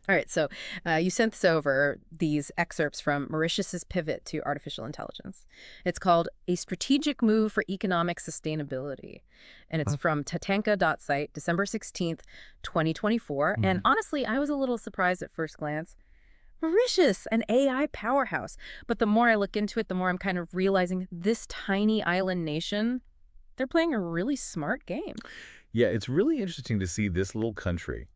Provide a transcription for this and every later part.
All right, so you sent this over, these excerpts from Mauritius's pivot to artificial intelligence. It's called A Strategic Move for Economic Sustainability. And it's from TATANKA.site, December 16th, 2024. And honestly, I was a little surprised at first glance. Mauritius, an AI powerhouse. But the more I look into it, the more I'm kind of realizing this tiny island nation, they're playing a really smart game. Yeah, it's really interesting to see this little country,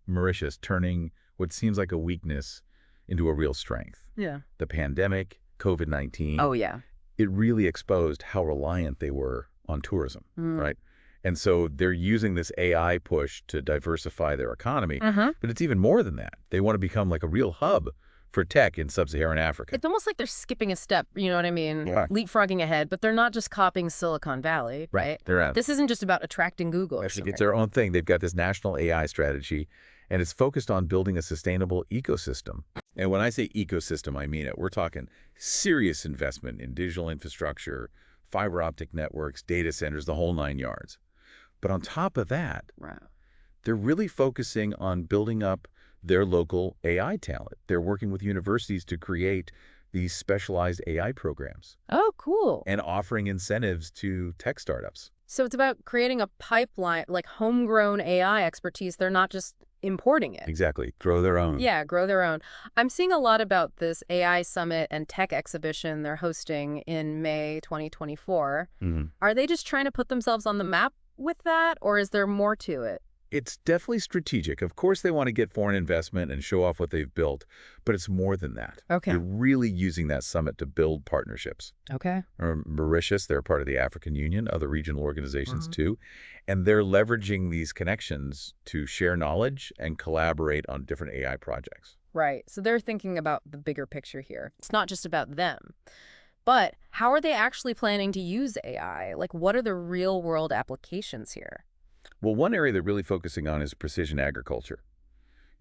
Mauritius, turning what seems like a weakness into a real strength. Yeah. The pandemic, COVID-19, Oh, yeah. it really exposed how reliant they were on tourism, right? And so they're using this AI push to diversify their economy. But it's even more than that. They want to become like a real hub for tech in sub-Saharan Africa. It's almost like they're skipping a step, you know what I mean? Yeah. Leapfrogging ahead, but they're not just copying Silicon Valley, right? They're out. This isn't just about attracting Google. Actually, it's their own thing. They've got this national AI strategy, and it's focused on building a sustainable ecosystem. And when I say ecosystem, I mean it. We're talking serious investment in digital infrastructure, fiber optic networks, data centers, the whole 9 yards. But on top of that, they're really focusing on building up their local AI talent. They're working with universities to create these specialized AI programs. Oh, cool. And offering incentives to tech startups. So it's about creating a pipeline, like homegrown AI expertise. They're not just importing it. Exactly. Grow their own. Yeah, grow their own. I'm seeing a lot about this AI summit and tech exhibition they're hosting in May 2024. Are they just trying to put themselves on the map with that, or is there more to it? It's definitely strategic. Of course, they want to get foreign investment and show off what they've built, but it's more than that. Okay. They're really using that summit to build partnerships. Okay. Mauritius, they're part of the African Union, other regional organizations too, and they're leveraging these connections to share knowledge and collaborate on different AI projects. Right. So they're thinking about the bigger picture here. It's not just about them. But how are they actually planning to use AI? Like, what are the real-world applications here? Well, one area they're really focusing on is precision agriculture.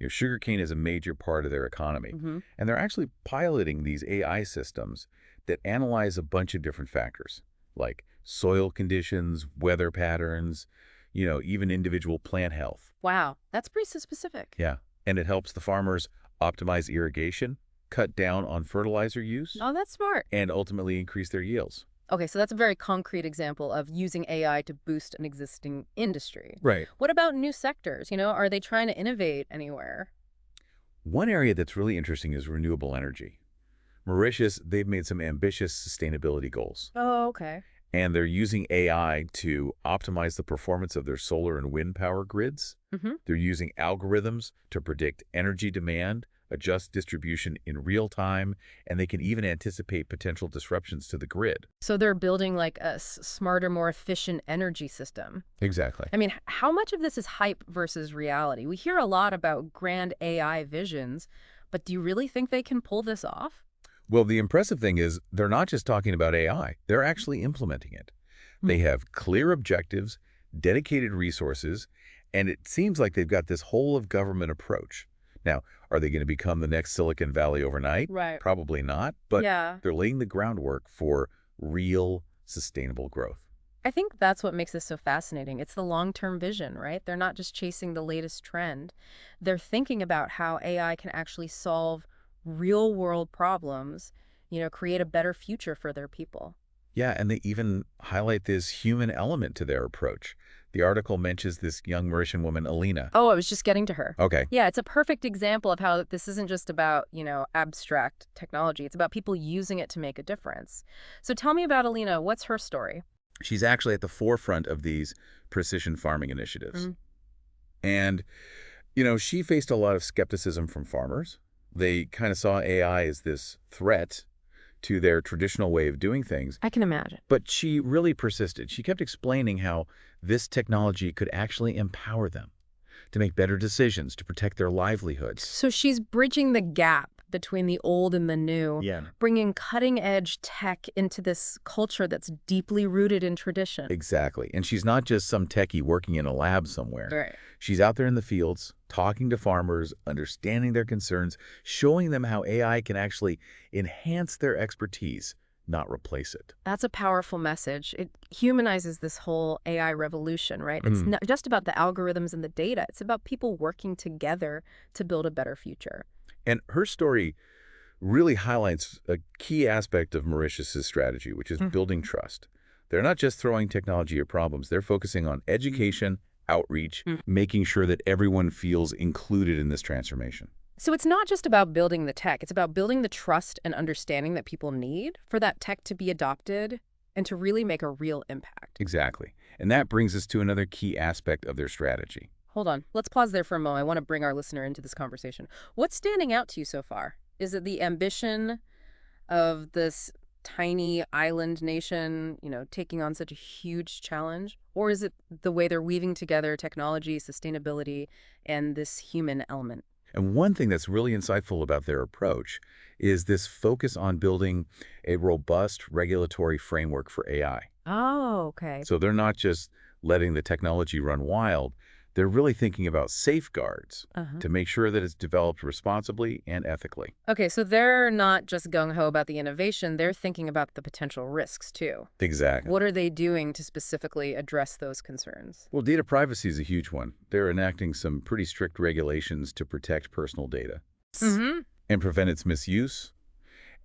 Sugarcane is a major part of their economy, and they're actually piloting these AI systems that analyze a bunch of different factors, like soil conditions, weather patterns, even individual plant health. Wow, that's pretty specific. Yeah, and it helps the farmers optimize irrigation, cut down on fertilizer use, Oh, that's smart. and ultimately increase their yields. Okay, so that's a very concrete example of using AI to boost an existing industry. Right. What about new sectors? Are they trying to innovate anywhere? One area that's really interesting is renewable energy. Mauritius, they've made some ambitious sustainability goals. Oh, okay. And they're using AI to optimize the performance of their solar and wind power grids. They're using algorithms to predict energy demand, adjust distribution in real time, and they can even anticipate potential disruptions to the grid. So they're building like a smarter, more efficient energy system. Exactly. I mean, how much of this is hype versus reality? We hear a lot about grand AI visions, but do you really think they can pull this off? Well, the impressive thing is they're not just talking about AI, they're actually implementing it. They have clear objectives, dedicated resources, and it seems like they've got this whole of government approach. Now, are they going to become the next Silicon Valley overnight? Right. Probably not, but Yeah. they're laying the groundwork for real sustainable growth. I think that's what makes this so fascinating. It's the long-term vision, right? They're not just chasing the latest trend. They're thinking about how AI can actually solve real-world problems, create a better future for their people. Yeah, and they even highlight this human element to their approach. The article mentions this young Mauritian woman, Alina. Oh, I was just getting to her. Okay. Yeah, it's a perfect example of how this isn't just about, abstract technology. It's about people using it to make a difference. So tell me about Alina. What's her story? She's actually at the forefront of these precision farming initiatives. And, she faced a lot of skepticism from farmers. They kind of saw AI as this threat to their traditional way of doing things. I can imagine. But she really persisted. She kept explaining how this technology could actually empower them to make better decisions, to protect their livelihoods. So she's bridging the gap between the old and the new, bringing cutting-edge tech into this culture that's deeply rooted in tradition. Exactly. And she's not just some techie working in a lab somewhere. Right. She's out there in the fields, talking to farmers, understanding their concerns, showing them how AI can actually enhance their expertise, not replace it. That's a powerful message. It humanizes this whole AI revolution, right? It's not just about the algorithms and the data. It's about people working together to build a better future. And her story really highlights a key aspect of Mauritius's strategy, which is building trust. They're not just throwing technology at problems. They're focusing on education, outreach, making sure that everyone feels included in this transformation. So it's not just about building the tech. It's about building the trust and understanding that people need for that tech to be adopted and to really make a real impact. Exactly. And that brings us to another key aspect of their strategy. Hold on. Let's pause there for a moment. I want to bring our listener into this conversation. What's standing out to you so far? Is it the ambition of this tiny island nation, taking on such a huge challenge? Or is it the way they're weaving together technology, sustainability, and this human element? And one thing that's really insightful about their approach is this focus on building a robust regulatory framework for AI. Oh, okay. So they're not just letting the technology run wild. They're really thinking about safeguards to make sure that it's developed responsibly and ethically. Okay, so they're not just gung-ho about the innovation. They're thinking about the potential risks, too. Exactly. What are they doing to specifically address those concerns? Well, data privacy is a huge one. They're enacting some pretty strict regulations to protect personal data and prevent its misuse.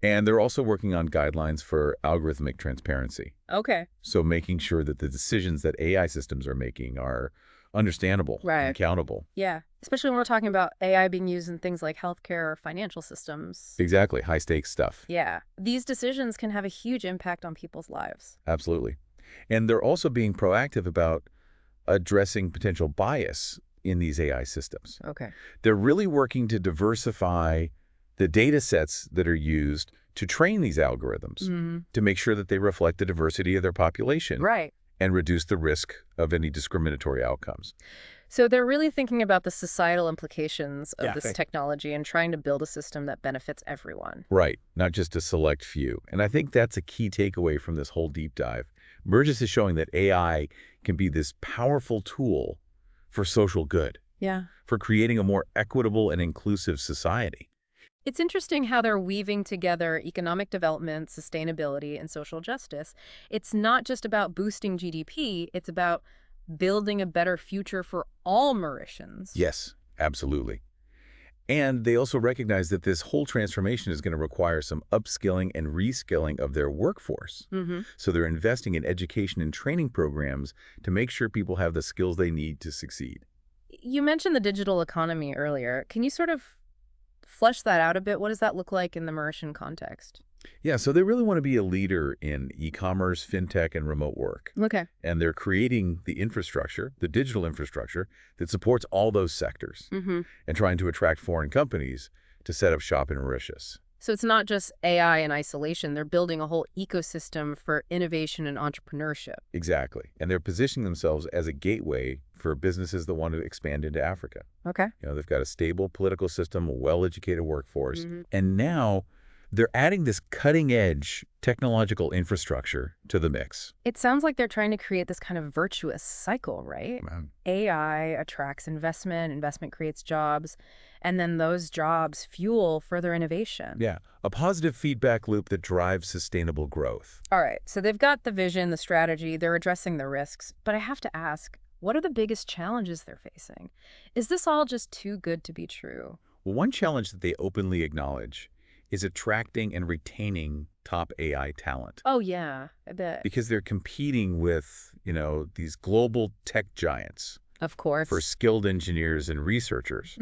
And they're also working on guidelines for algorithmic transparency. Okay. So making sure that the decisions that AI systems are making are understandable and accountable. Yeah, especially when we're talking about AI being used in things like healthcare or financial systems. Exactly. High-stakes stuff. Yeah. These decisions can have a huge impact on people's lives. Absolutely. And they're also being proactive about addressing potential bias in these AI systems. Okay. They're really working to diversify the data sets that are used to train these algorithms to make sure that they reflect the diversity of their population. Right. And reduce the risk of any discriminatory outcomes. So they're really thinking about the societal implications of this technology and trying to build a system that benefits everyone. Right, not just a select few. And I think that's a key takeaway from this whole deep dive. Mauritius is showing that AI can be this powerful tool for social good, for creating a more equitable and inclusive society. It's interesting how they're weaving together economic development, sustainability, and social justice. It's not just about boosting GDP, it's about building a better future for all Mauritians. Yes, absolutely. And they also recognize that this whole transformation is going to require some upskilling and reskilling of their workforce. So they're investing in education and training programs to make sure people have the skills they need to succeed. You mentioned the digital economy earlier. Can you sort of flesh that out a bit? What does that look like in the Mauritian context? Yeah, so they really want to be a leader in e-commerce, fintech, and remote work. Okay. And they're creating the infrastructure, the digital infrastructure, that supports all those sectors and trying to attract foreign companies to set up shop in Mauritius. So it's not just AI in isolation. They're building a whole ecosystem for innovation and entrepreneurship. Exactly. And they're positioning themselves as a gateway for businesses that want to expand into Africa. Okay. They've got a stable political system, a well-educated workforce, and now they're adding this cutting-edge technological infrastructure to the mix. It sounds like they're trying to create this kind of virtuous cycle, right? AI attracts investment, investment creates jobs, and then those jobs fuel further innovation. Yeah, a positive feedback loop that drives sustainable growth. All right, so they've got the vision, the strategy, they're addressing the risks, but I have to ask, what are the biggest challenges they're facing? Is this all just too good to be true? Well, one challenge that they openly acknowledge is attracting and retaining top AI talent. Oh, yeah, I bet. Because they're competing with, these global tech giants. Of course. For skilled engineers and researchers.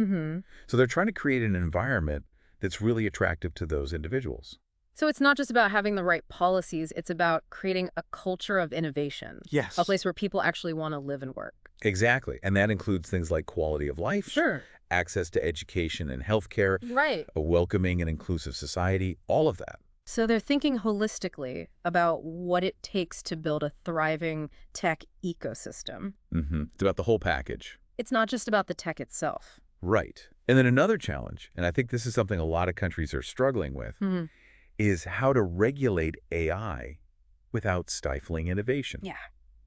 So they're trying to create an environment that's really attractive to those individuals. So it's not just about having the right policies, it's about creating a culture of innovation. Yes. A place where people actually want to live and work. Exactly. And that includes things like quality of life. Sure. Access to education and healthcare. Right. A welcoming and inclusive society. All of that. So they're thinking holistically about what it takes to build a thriving tech ecosystem. It's about the whole package. It's not just about the tech itself. Right. And then another challenge, and I think this is something a lot of countries are struggling with, is how to regulate AI without stifling innovation.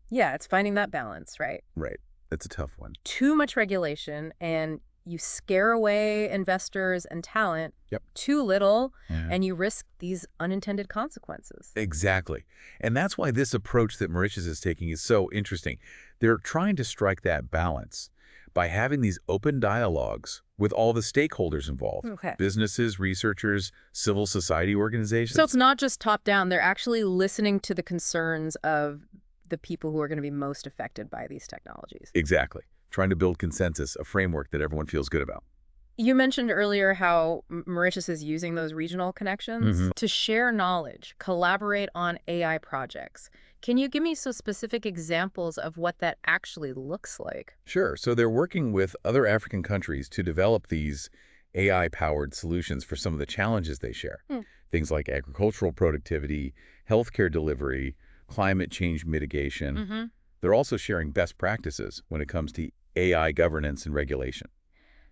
Yeah, it's finding that balance, right? Right. That's a tough one. Too much regulation and You scare away investors and talent Yep. too little, Yeah. and you risk these unintended consequences. Exactly. And that's why this approach that Mauritius is taking is so interesting. They're trying to strike that balance by having these open dialogues with all the stakeholders involved. Okay. Businesses, researchers, civil society organizations. So it's not just top-down. They're actually listening to the concerns of the people who are going to be most affected by these technologies. Exactly. Trying to build consensus, a framework that everyone feels good about. You mentioned earlier how Mauritius is using those regional connections to share knowledge, collaborate on AI projects. Can you give me some specific examples of what that actually looks like? Sure. So they're working with other African countries to develop these AI-powered solutions for some of the challenges they share. Things like agricultural productivity, healthcare delivery, climate change mitigation. They're also sharing best practices when it comes to AI governance and regulation.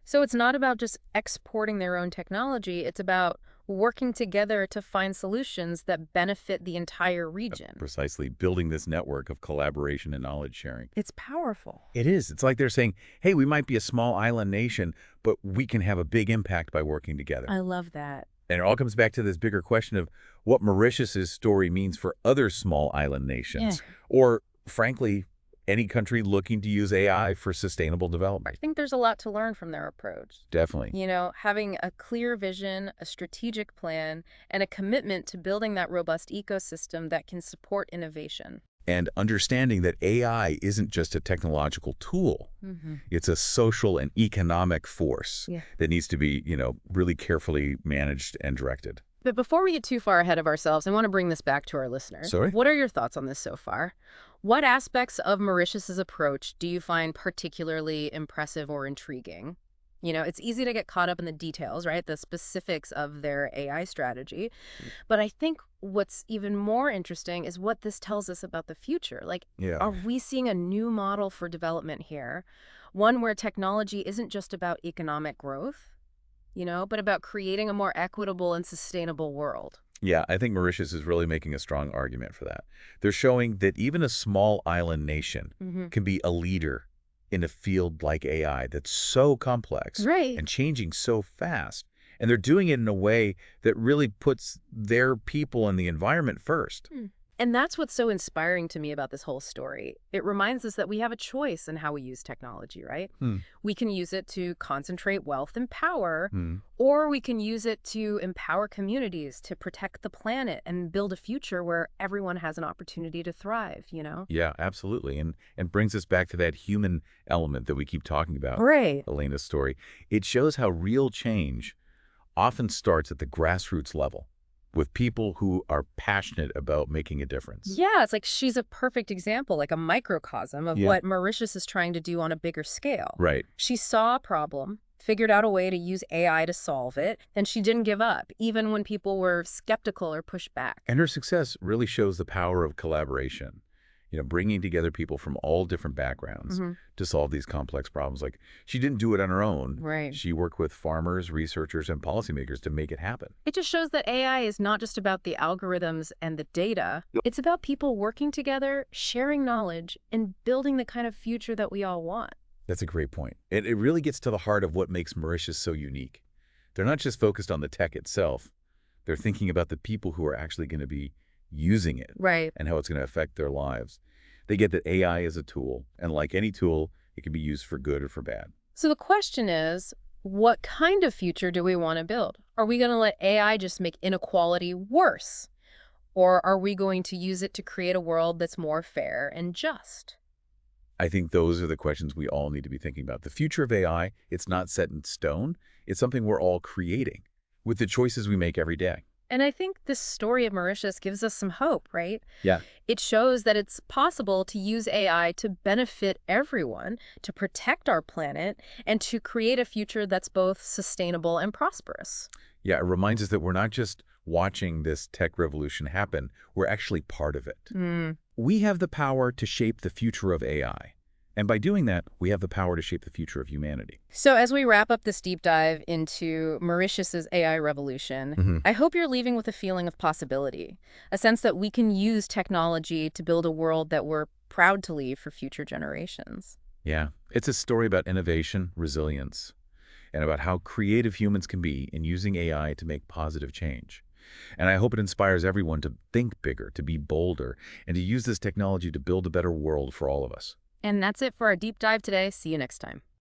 So it's not about just exporting their own technology. It's about working together to find solutions that benefit the entire region. Precisely, building this network of collaboration and knowledge sharing. It's powerful. It is. It's like they're saying, hey, we might be a small island nation, but we can have a big impact by working together. I love that. And it all comes back to this bigger question of what Mauritius's story means for other small island nations, or frankly, any country looking to use AI for sustainable development. I think there's a lot to learn from their approach. Definitely. You know, having a clear vision, a strategic plan, and a commitment to building that robust ecosystem that can support innovation. And understanding that AI isn't just a technological tool. It's a social and economic force that needs to be, really carefully managed and directed. But before we get too far ahead of ourselves, I want to bring this back to our listeners. Sorry? What are your thoughts on this so far? What aspects of Mauritius's approach do you find particularly impressive or intriguing? You know, it's easy to get caught up in the details, right? The specifics of their AI strategy. But I think what's even more interesting is what this tells us about the future. Like, are we seeing a new model for development here? One where technology isn't just about economic growth, but about creating a more equitable and sustainable world. Yeah, I think Mauritius is really making a strong argument for that. They're showing that even a small island nation can be a leader in a field like AI that's so complex and changing so fast. And they're doing it in a way that really puts their people and the environment first. And that's what's so inspiring to me about this whole story. It reminds us that we have a choice in how we use technology, right? We can use it to concentrate wealth and power, or we can use it to empower communities, to protect the planet and build a future where everyone has an opportunity to thrive, Yeah, absolutely. And brings us back to that human element that we keep talking about. Elena's story. It shows how real change often starts at the grassroots level, with people who are passionate about making a difference. Yeah, it's like she's a perfect example, like a microcosm of what Mauritius is trying to do on a bigger scale. Right. She saw a problem, figured out a way to use AI to solve it, and she didn't give up, even when people were skeptical or pushed back. And her success really shows the power of collaboration, bringing together people from all different backgrounds to solve these complex problems. Like, she didn't do it on her own. Right. She worked with farmers, researchers, and policymakers to make it happen. It just shows that AI is not just about the algorithms and the data. It's about people working together, sharing knowledge, and building the kind of future that we all want. That's a great point. It really gets to the heart of what makes Mauritius so unique. They're not just focused on the tech itself. They're thinking about the people who are actually going to be using it and how it's going to affect their lives. They get that AI is a tool, and like any tool, it can be used for good or for bad. So the question is, what kind of future do we want to build? Are we going to let AI just make inequality worse? Or are we going to use it to create a world that's more fair and just? I think those are the questions we all need to be thinking about. The future of AI, it's not set in stone. It's something we're all creating with the choices we make every day. And I think this story of Mauritius gives us some hope, right? Yeah. It shows that it's possible to use AI to benefit everyone, to protect our planet, and to create a future that's both sustainable and prosperous. Yeah, it reminds us that we're not just watching this tech revolution happen, we're actually part of it. We have the power to shape the future of AI. And by doing that, we have the power to shape the future of humanity. So as we wrap up this deep dive into Mauritius's AI revolution, I hope you're leaving with a feeling of possibility, a sense that we can use technology to build a world that we're proud to leave for future generations. Yeah, it's a story about innovation, resilience, and about how creative humans can be in using AI to make positive change. And I hope it inspires everyone to think bigger, to be bolder, and to use this technology to build a better world for all of us. And that's it for our deep dive today. See you next time.